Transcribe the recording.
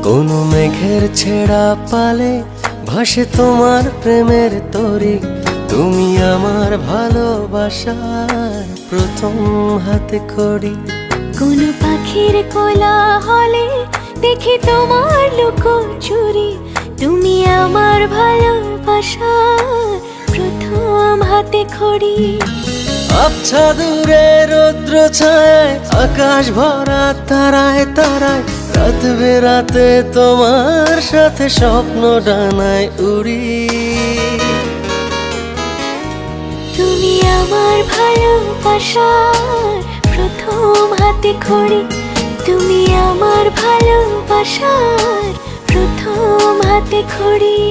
কোনো মেঘের ছেঁড়া পালে ভাসে তোমার প্রেমের তরি। তুমি আমার ভালোবাসার প্রথম হাতে খড়ি। কোনো পাখির কোলাহলে দেখি তোমার লুকোচুরি। তুমি আমার ভালোবাসার প্রথম হাতে খড়ি। আবছা দূরে রৌদ্র ছায়, আকাশ ভরা তারায় তারায়, রাত বেরাতে তোমার সাথে স্বপ্ন ডানায় উড়ি। তুমি আমার ভালোবাসার প্রথম হাতে খড়ি। তুমি আমার ভালোবাসার প্রথম হাতে খড়ি।